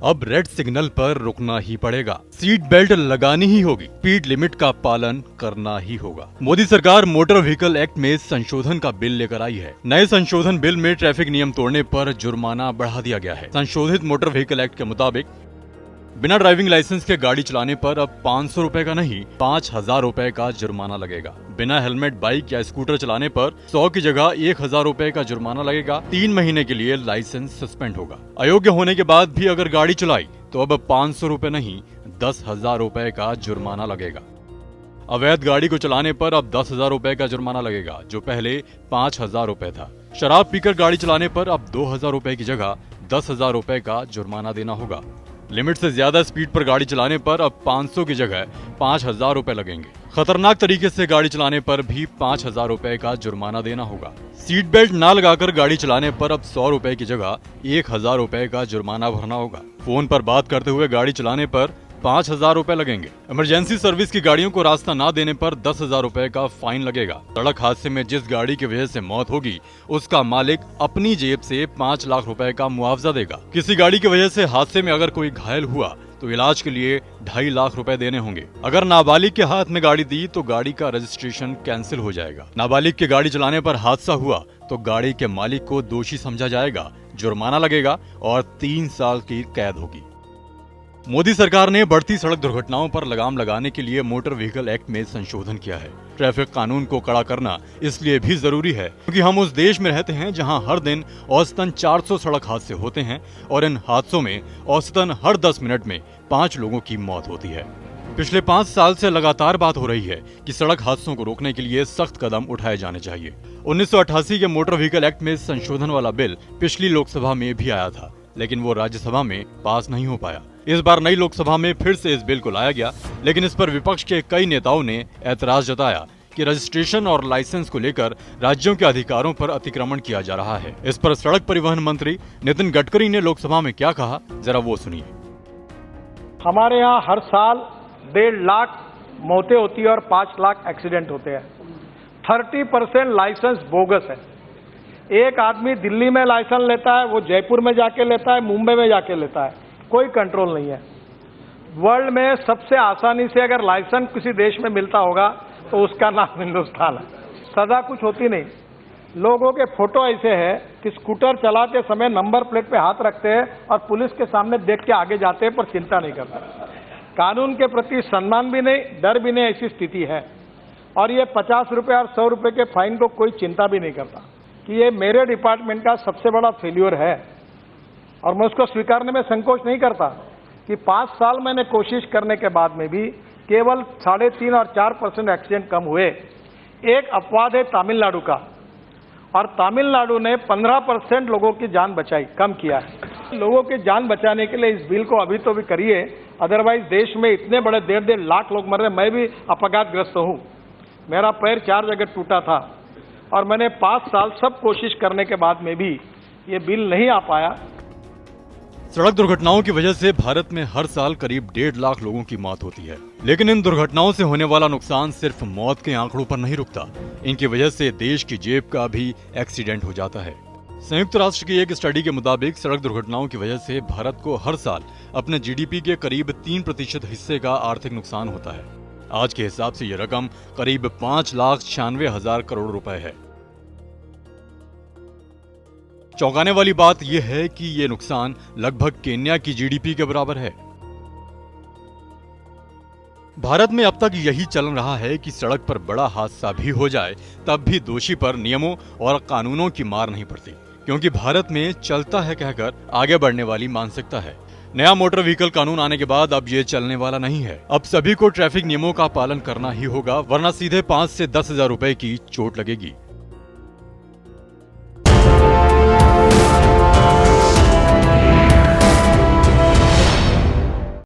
अब red signal पर रुकना ही पड़ेगा, सीट बेल्ट लगानी ही होगी, स्पीड लिमिट का पालन करना ही होगा। मोदी सरकार मोटर व्हीकल एक्ट में संशोधन का बिल लेकर आई है। नए संशोधन बिल में ट्रैफिक नियम तोड़ने पर जुर्माना बढ़ा दिया गया है। संशोधित मोटर व्हीकल एक्ट के मुताबिक बिना ड्राइविंग लाइसेंस के गाड़ी चलाने पर अब 500 रुपए का नहीं 5000 रुपए का जुर्माना लगेगा। बिना हेलमेट बाइक या स्कूटर चलाने पर 100 की जगह 1000 रुपए का जुर्माना लगेगा। 3 महीने के लिए लाइसेंस सस्पेंड होगा। अयोग्य होने के बाद भी अगर गाड़ी चलाई तो अब 500 रुपए नहीं 10,000 रुपए का जुर्माना लगेगा। अवैध गाड़ी को चलाने पर अब 10,000 रुपए का जुर्माना लगेगा, जो पहले 5,000 रुपए था। शराब पीकर गाड़ी चलाने पर अब 2,000 रुपए की जगह 10,000 रुपए का जुर्माना देना होगा। लिमिट से ज्यादा स्पीड पर गाड़ी चलाने पर अब 500 की जगह 5,000 रुपए लगेंगे। खतरनाक तरीके से गाड़ी चलाने पर भी 5,000 रुपए का जुर्माना देना होगा। सीट बेल्ट न लगाकर गाड़ी चलाने पर अब 100 रुपए की जगह 1,000 रुपए का जुर्माना भरना होगा। फोन पर बात करते हुए गाड़ी चलाने पर 5,000 रुपए लगेंगे। इमरजेंसी सर्विस की गाड़ियों को रास्ता ना देने पर 10,000 रुपए का फाइन लगेगा। सड़क हादसे में जिस गाड़ी की वजह से मौत होगी उसका मालिक अपनी जेब से 5 लाख रुपए का मुआवजा देगा। किसी गाड़ी की वजह से हादसे में अगर कोई घायल हुआ तो इलाज के लिए 2.5 लाख रुपए देने होंगे। अगर नाबालिग के हाथ में गाड़ी दी तो गाड़ी का रजिस्ट्रेशन कैंसिल हो जाएगा। नाबालिग के गाड़ी चलाने पर हादसा हुआ तो गाड़ी के मालिक को दोषी समझा जाएगा, जुर्माना लगेगा और 3 साल की कैद होगी। मोदी सरकार ने बढ़ती सड़क दुर्घटनाओं पर लगाम लगाने के लिए मोटर व्हीकल एक्ट में संशोधन किया है। ट्रैफिक कानून को कड़ा करना इसलिए भी जरूरी है क्योंकि हम उस देश में रहते हैं जहां हर दिन औसतन 400 सड़क हादसे होते हैं और इन हादसों में औसतन हर 10 मिनट में 5 लोगों की मौत होती है। पिछले 5 साल से लगातार बात हो रही है कि सड़क हादसों को रोकने के लिए सख्त कदम उठाए जाने चाहिए। 1988 के मोटर व्हीकल एक्ट में संशोधन वाला बिल पिछली लोकसभा में भी आया था, लेकिन वो राज्यसभा में पास नहीं हो पाया। इस बार नई लोकसभा में फिर से इस बिल को लाया गया, लेकिन इस पर विपक्ष के कई नेताओं ने ऐतराज जताया कि रजिस्ट्रेशन और लाइसेंस को लेकर राज्यों के अधिकारों पर अतिक्रमण किया जा रहा है। इस पर सड़क परिवहन मंत्री नितिन गडकरी ने लोकसभा में क्या कहा, जरा वो सुनिए। हमारे यहाँ हर साल 1.5 लाख मौतें होती है और 5 लाख एक्सीडेंट होते हैं। 30% लाइसेंस बोगस है। एक आदमी दिल्ली में लाइसेंस लेता है, वो जयपुर में जाके लेता है, मुंबई में जाके लेता है, कोई कंट्रोल नहीं है। वर्ल्ड में सबसे आसानी से अगर लाइसेंस किसी देश में मिलता होगा तो उसका नाम हिंदुस्तान है। सजा कुछ होती नहीं। लोगों के फोटो ऐसे है कि स्कूटर चलाते समय नंबर प्लेट पे हाथ रखते हैं और पुलिस के सामने देख के आगे जाते हैं, पर चिंता नहीं करते। कानून के प्रति सम्मान भी नहीं, डर भी नहीं, ऐसी स्थिति है। और ये 50 रुपये और 100 रुपये के फाइन को कोई चिंता भी नहीं करता कि ये मेरे डिपार्टमेंट का सबसे बड़ा फेल्योर है और मैं उसको स्वीकारने में संकोच नहीं करता कि 5 साल मैंने कोशिश करने के बाद में भी केवल 3.5 और 4% एक्सीडेंट कम हुए। एक अपवाद है तमिलनाडु का, और तमिलनाडु ने 15% लोगों की जान बचाई, कम किया है। लोगों की जान बचाने के लिए इस बिल को अभी तो भी करिए, अदरवाइज देश में इतने बड़े 1.5 लाख लोग मर रहे। मैं भी अपघातग्रस्त हूँ, मेरा पैर 4 जगह टूटा था और मैंने 5 साल सब कोशिश करने के बाद में भी ये बिल नहीं आ पाया। सड़क दुर्घटनाओं की वजह से भारत में हर साल करीब 1.5 लाख लोगों की मौत होती है, लेकिन इन दुर्घटनाओं से होने वाला नुकसान सिर्फ मौत के आंकड़ों पर नहीं रुकता। इनकी वजह से देश की जेब का भी एक्सीडेंट हो जाता है। संयुक्त राष्ट्र की एक स्टडी के मुताबिक सड़क दुर्घटनाओं की वजह से भारत को हर साल अपने जीडीपी के करीब 3% हिस्से का आर्थिक नुकसान होता है। आज के हिसाब से यह रकम करीब 5,96,000 करोड़ रुपए है। चौंकाने वाली बात यह है कि यह नुकसान लगभग केन्या की जीडीपी के बराबर है। भारत में अब तक यही चल रहा है कि सड़क पर बड़ा हादसा भी हो जाए तब भी दोषी पर नियमों और कानूनों की मार नहीं पड़ती, क्योंकि भारत में चलता है कहकर आगे बढ़ने वाली मानसिकता है। नया मोटर व्हीकल कानून आने के बाद अब ये चलने वाला नहीं है। अब सभी को ट्रैफिक नियमों का पालन करना ही होगा, वरना सीधे 5 से 10,000 रुपए की चोट लगेगी।